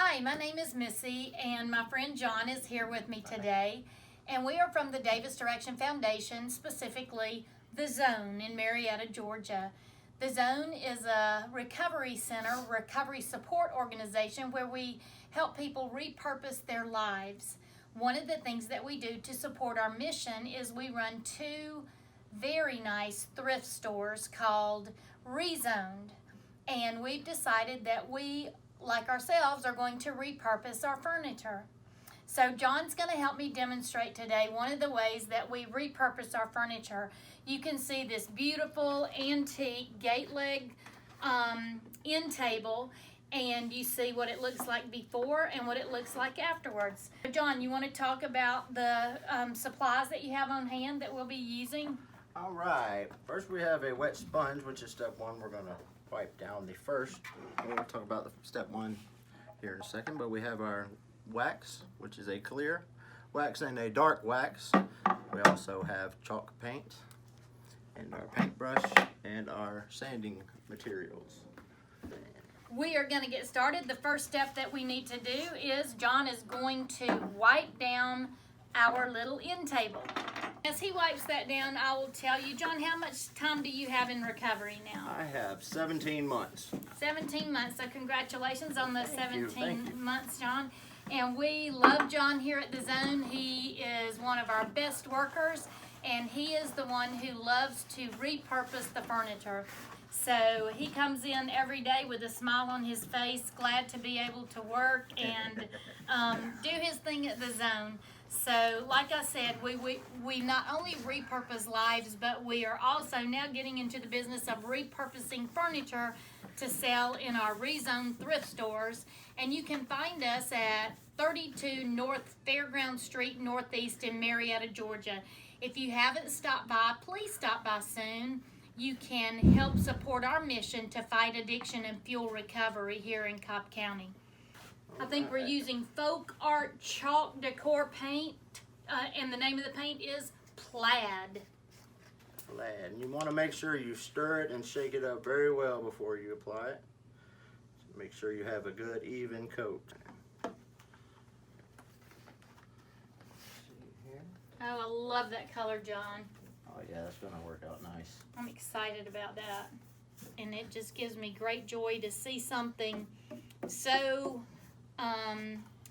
Hi, my name is Missy, and my friend John is here with me today. And we are from the Davis Direction Foundation, specifically The Zone in Marietta, Georgia. The Zone is a recovery center, recovery support organization where we help people repurpose their lives. One of the things that we do to support our mission is we run two very nice thrift stores called Rezoned. And we've decided that we, like ourselves, are going to repurpose our furniture. So John's going to help me demonstrate today one of the ways that we repurpose our furniture. You can see this beautiful antique gate leg end table, and you see what it looks like before and what it looks like afterwards. John, you want to talk about the supplies that you have on hand that we'll be using? All right, first we have a wet sponge, which is step one. We're going to wipe down the first. We'll talk about the step one here in a second, but we have our wax, which is a clear wax and a dark wax. We also have chalk paint and our paintbrush and our sanding materials. We are going to get started. The first step that we need to do is John is going to wipe down our little end table. As he wipes that down, I will tell you, John, how much time do you have in recovery now? I have 17 months. 17 months, so congratulations on those Thank you. 17 months, John. And we love John here at The Zone. He is one of our best workers, and he is the one who loves to repurpose the furniture. So he comes in every day with a smile on his face, glad to be able to work and do his thing at The Zone. So, like I said, we not only repurpose lives, but we are also now getting into the business of repurposing furniture to sell in our Rezoned thrift stores. And you can find us at 32 North Fairground Street Northeast in Marietta, Georgia. If you haven't stopped by, please stop by soon. You can help support our mission to fight addiction and fuel recovery here in Cobb County. I think we're using folk art chalk decor paint, and the name of the paint is Plaid. Plaid. And you want to make sure you stir it and shake it up very well before you apply it. Make sure you have a good even coat. Oh, I love that color, John. Oh yeah, that's going to work out nice. I'm excited about that. And it just gives me great joy to see something so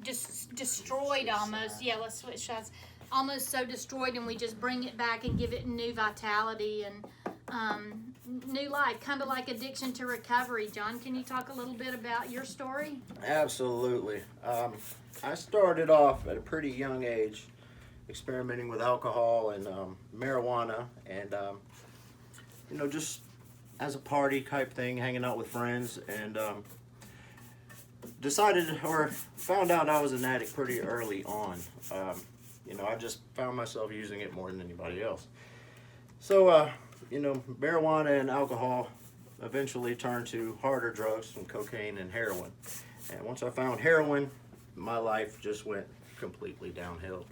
just destroyed almost. Yeah, let's switch shots. Almost so destroyed, and we just bring it back and give it new vitality and new life, kind of like addiction to recovery. John, can you talk a little bit about your story? Absolutely. I started off at a pretty young age experimenting with alcohol and marijuana, and you know, just as a party type thing, hanging out with friends, and decided or found out I was an addict pretty early on. You know, I just found myself using it more than anybody else. So, you know, marijuana and alcohol eventually turned to harder drugs, from cocaine and heroin. And once I found heroin, my life just went completely downhill.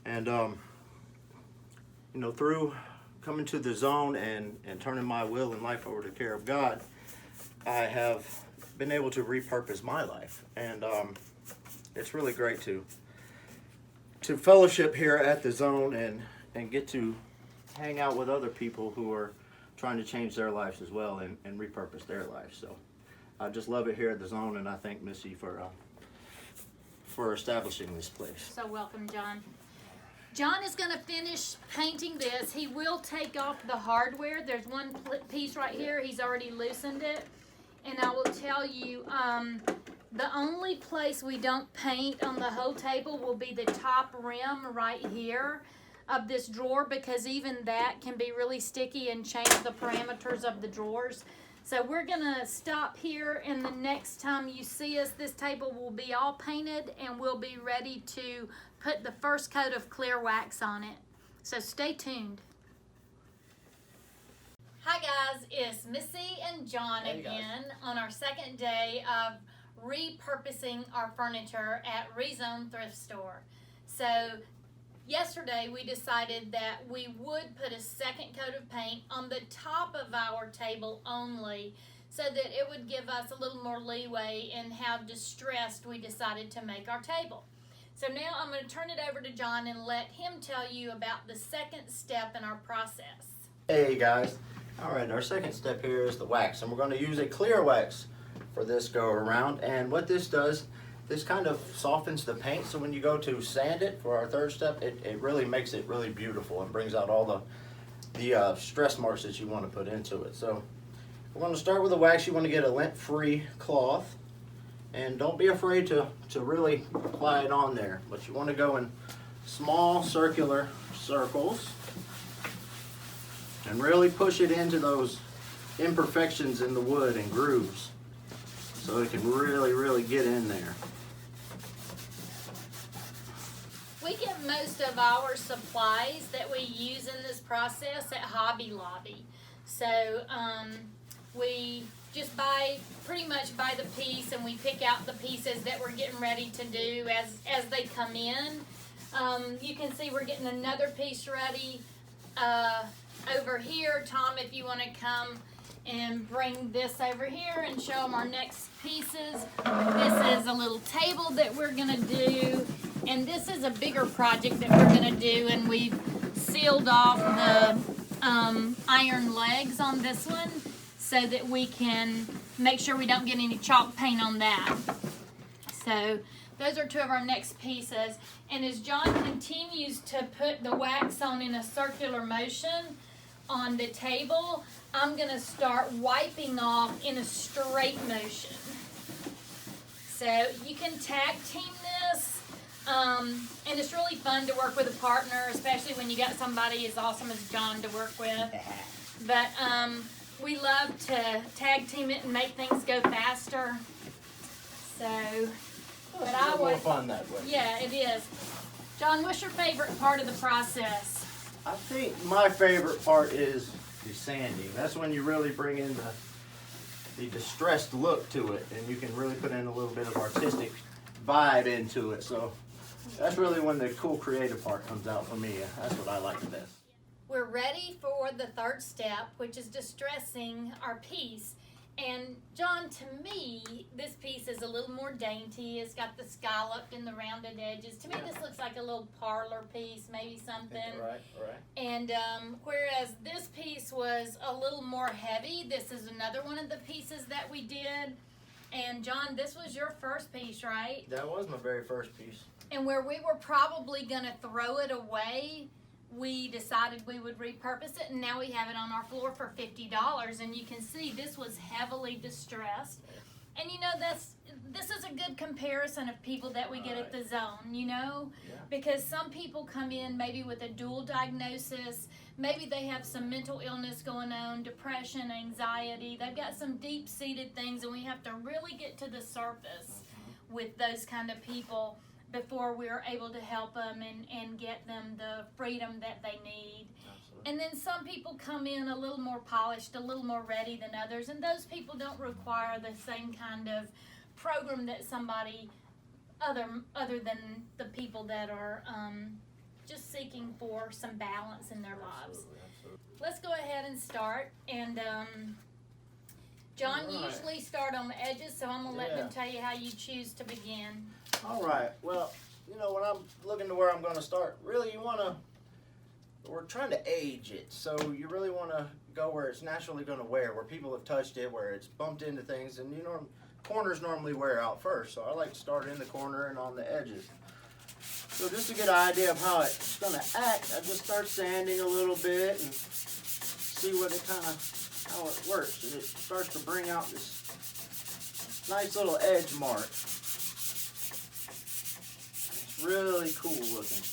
And, you know, through coming to The Zone and turning my will and life over to the care of God, I have been able to repurpose my life. And it's really great to fellowship here at The Zone and get to hang out with other people who are trying to change their lives as well and repurpose their lives. So I just love it here at The Zone, and I thank Missy for establishing this place. So welcome, John. John is going to finish painting this. He will take off the hardware. There's one piece right here. He's already loosened it. And I will tell you, the only place we don't paint on the whole table will be the top rim right here of this drawer, because even that can be really sticky and change the parameters of the drawers. So we're gonna stop here, and the next time you see us, this table will be all painted and we'll be ready to put the first coat of clear wax on it. So stay tuned. Hi guys, it's Missy and John again on our second day of repurposing our furniture at Rezoned Thrift Store. So yesterday we decided that we would put a second coat of paint on the top of our table only, so that it would give us a little more leeway in how distressed we decided to make our table. So now I'm going to turn it over to John and let him tell you about the second step in our process. Hey guys, alright, our second step here is the wax, and we're going to use a clear wax for this go around. And what this does, this kind of softens the paint, so when you go to sand it for our third step, it really makes it really beautiful and brings out all the stress marks that you want to put into it. So we're going to start with the wax. You want to get a lint-free cloth, and don't be afraid to really apply it on there, but you want to go in small circular circles and really push it into those imperfections in the wood and grooves so it can really get in there. We get most of our supplies that we use in this process at Hobby Lobby. So we just pretty much buy the piece, and we pick out the pieces that we're getting ready to do as they come in. You can see we're getting another piece ready over here. Tom, if you want to come and bring this over here and show them our next pieces. This is a little table that we're going to do, and this is a bigger project that we're going to do, and we've sealed off the iron legs on this one so that we can make sure we don't get any chalk paint on that. So those are two of our next pieces, and as John continues to put the wax on in a circular motion on the table, I'm going to start wiping off in a straight motion. So you can tag team this, and it's really fun to work with a partner, especially when you got somebody as awesome as John to work with. But we love to tag team it and make things go faster. So, but It's a little more fun that way. Yeah, it is. John, what's your favorite part of the process? I think my favorite part is the sanding. That's when you really bring in the distressed look to it, and you can really put in a little bit of artistic vibe into it. So that's really when the cool creative part comes out for me. That's what I like the best. We're ready for the third step, which is distressing our piece. And John, to me, this piece is a little more dainty. It's got the scalloped and the rounded edges. To me, this looks like a little parlor piece, maybe something. Right. And whereas this piece was a little more heavy, this is another one of the pieces that we did. And John, this was your first piece, right? That was my very first piece. And where we were probably going to throw it away, we decided we would repurpose it, and now we have it on our floor for $50. And you can see this was heavily distressed. And you know, this is a good comparison of people that we get at the zone, you know? Yeah. Because some people come in maybe with a dual diagnosis. Maybe they have some mental illness going on, depression, anxiety. They've got some deep-seated things, and we have to really get to the surface with those kind of people before we're able to help them and get them the freedom that they need. Absolutely. And then some people come in a little more polished, a little more ready than others, and those people don't require the same kind of program that somebody other than the people that are just seeking for some balance in their lives. Absolutely. Let's go ahead and start. And John, you usually start on the edges, so I'm going to let them tell you how you choose to begin. All right. Well, you know, when I'm looking to where I'm going to start, really we're trying to age it. So you really want to go where it's naturally going to wear, where people have touched it, where it's bumped into things. And, you know, corners normally wear out first. So I like to start in the corner and on the edges. So just to get an idea of how it's going to act, I just start sanding a little bit and see what it how it works. And it starts to bring out this nice little edge mark. It's really cool looking.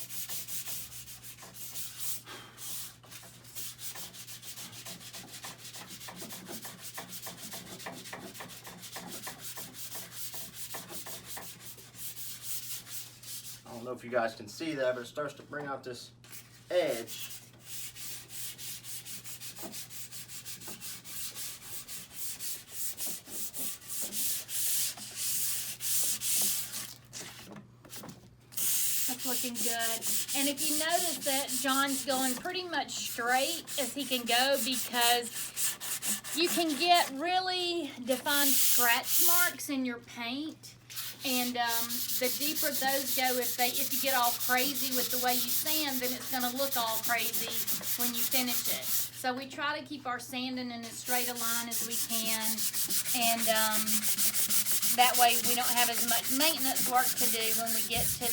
I don't know if you guys can see that, but it starts to bring out this edge. that's looking good. And if you notice that John's going pretty much straight as he can go, because you can get really defined scratch marks in your paint. And the deeper those go, if you get all crazy with the way you sand, then it's going to look all crazy when you finish it. So we try to keep our sanding in as straight a line as we can, and that way we don't have as much maintenance work to do when we get to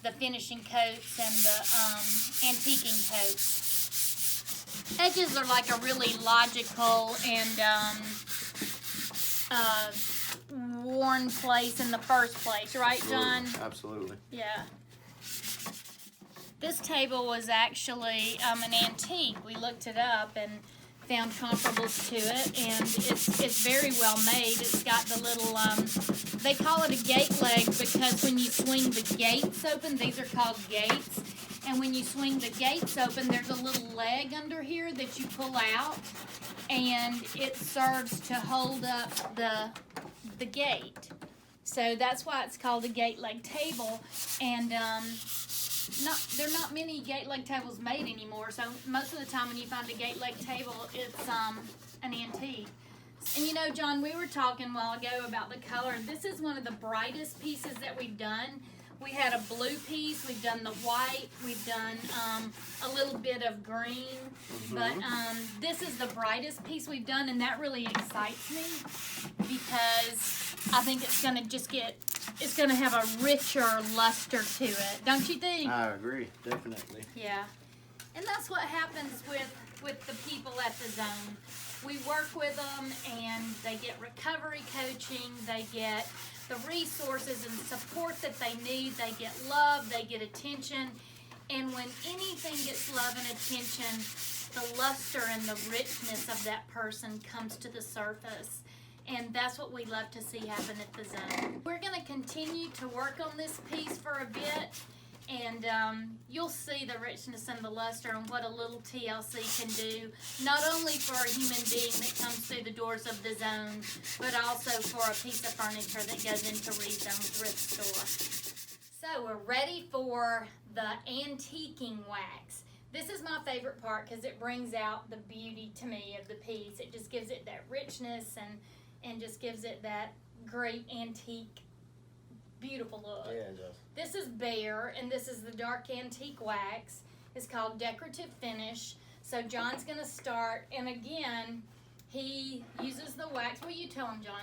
the finishing coats and the antiquing coats. Edges are like a really logical and worn place in the first place, right, John? Absolutely. Yeah. This table was actually an antique. We looked it up and found comparables to it, and it's very well made. It's got the little, they call it a gate leg because when you swing the gates open, these are called gates, and when you swing the gates open, there's a little leg under here that you pull out, and it serves to hold up the gate. So that's why it's called a gate leg table, and there are not many gate leg tables made anymore, so most of the time when you find a gate leg table, it's an antique. And you know, John, we were talking a while ago about the color. This is one of the brightest pieces that we've done. We had a blue piece, we've done the white, we've done a little bit of green, but this is the brightest piece we've done, and that really excites me because I think it's going to have a richer luster to it. Don't you think? I agree, definitely. Yeah. And that's what happens with the people at the Zone. We work with them, and they get recovery coaching, they get the resources and support that they need, they get love, they get attention, and when anything gets love and attention, the luster and the richness of that person comes to the surface. And that's what we love to see happen at the Zone. We're going to continue to work on this piece for a bit, and you'll see the richness and the luster and what a little TLC can do, not only for a human being that comes through the doors of the Zone, but also for a piece of furniture that goes into Rezone Thrift Store. So we're ready for the antiquing wax. This is my favorite part because it brings out the beauty to me of the piece. It just gives it that richness and just gives it that great antique, beautiful look. Yeah, it does. This is Behr, and this is the dark antique wax. It's called Decorative Finish. So John's going to start, and again, he uses the wax. What do you tell him, John?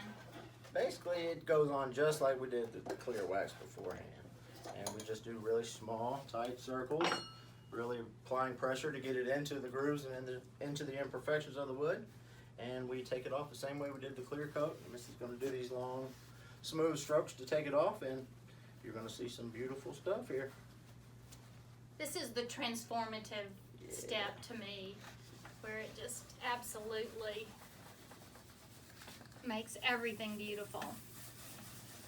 Basically, it goes on just like we did the clear wax beforehand. And we just do really small, tight circles, really applying pressure to get it into the grooves and into the imperfections of the wood. And we take it off the same way we did the clear coat. And Missy's going to do these long, smooth strokes to take it off, and you're going to see some beautiful stuff here. This is the transformative step to me, where it just absolutely makes everything beautiful.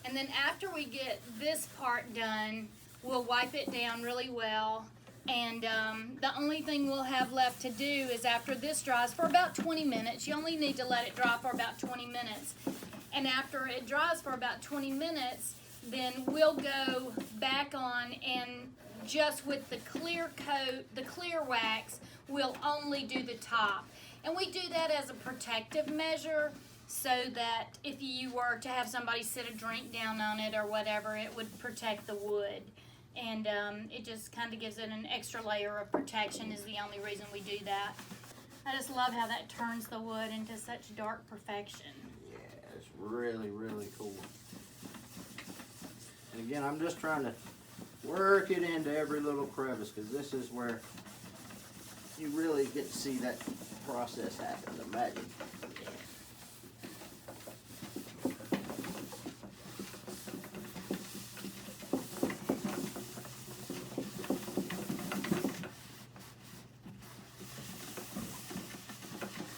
And then after we get this part done, we'll wipe it down really well. And the only thing we'll have left to do is after this dries for about 20 minutes. You only need to let it dry for about 20 minutes. And after it dries for about 20 minutes, then we'll go back on and just with the clear coat, the clear wax, we'll only do the top. And we do that as a protective measure so that if you were to have somebody sit a drink down on it or whatever, it would protect the wood. And it just kind of gives it an extra layer of protection is the only reason we do that. I just love how that turns the wood into such dark perfection. Yeah, it's really, really cool. And again, I'm just trying to work it into every little crevice because this is where you really get to see that process happen, the magic.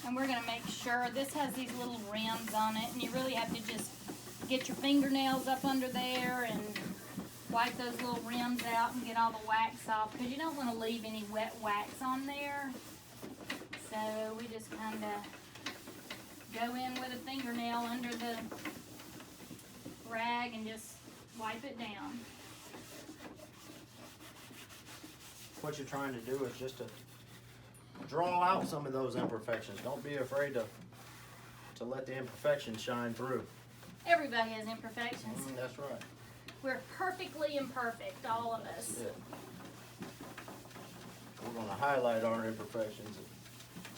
And we're going to make sure this has these little rims on it, and you really have to just get your fingernails up under there and wipe those little rims out and get all the wax off because you don't want to leave any wet wax on there. So we just kind of go in with a fingernail under the rag and just wipe it down. what you're trying to do is just to draw out some of those imperfections. Don't be afraid to let the imperfections shine through. Everybody has imperfections. That's right. We're perfectly imperfect, all of us. Yeah. We're going to highlight our imperfections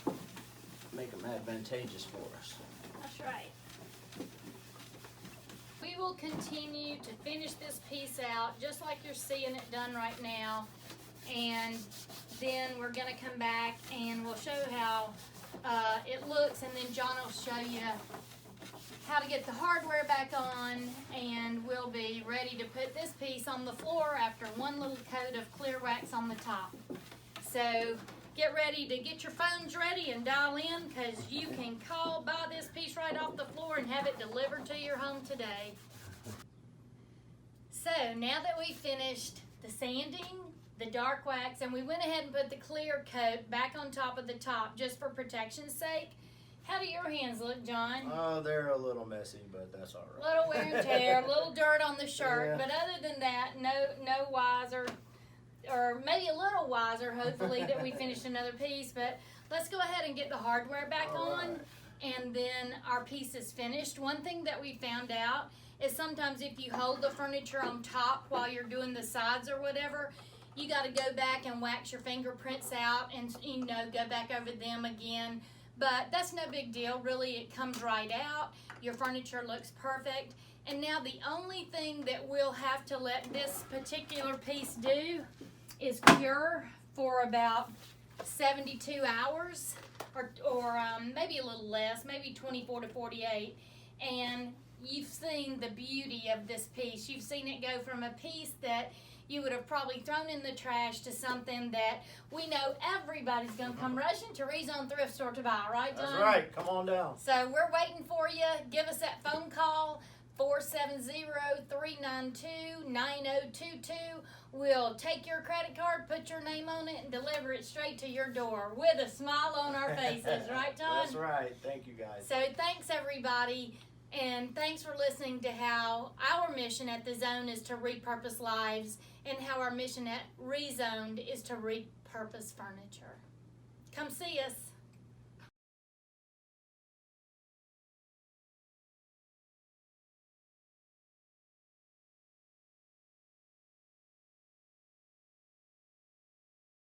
and make them advantageous for us. That's right. We will continue to finish this piece out just like you're seeing it done right now, and then we're going to come back and we'll show how it looks, and then John will show you how to get the hardware back on, and we'll be ready to put this piece on the floor after one little coat of clear wax on the top. So get ready to get your phones ready and dial in, because you can buy this piece right off the floor and have it delivered to your home today. So now that we finished the sanding, the dark wax, and we went ahead and put the clear coat back on top of the top just for protection's sake, how do your hands look, John? Oh, they're a little messy, but that's all right. Little wear and tear, a little dirt on the shirt, Yeah. but other than that, no wiser, or maybe a little wiser, hopefully, that we finished another piece. But let's go ahead and get the hardware back All on, right. and then our piece is finished. One thing that we found out is sometimes if you hold the furniture on top while you're doing the sides or whatever, you got to go back and wax your fingerprints out and, go back over them again. But that's no big deal, really. It comes right out. Your furniture looks perfect. And now the only thing that we'll have to let this particular piece do is cure for about 72 hours, or maybe a little less, maybe 24 to 48. And you've seen the beauty of this piece. You've seen it go from a piece that you would have probably thrown in the trash to something that we know everybody's going to come rushing to Rezone Thrift Store to buy, right, John? That's right. Come on down. So we're waiting for you. Give us that phone call, 470-392-9022. We'll take your credit card, put your name on it, and deliver it straight to your door with a smile on our faces, right, John? That's right. Thank you, guys. So thanks, everybody. And thanks for listening to how our mission at the Zone is to repurpose lives, and how our mission at Rezoned is to repurpose furniture. Come see us.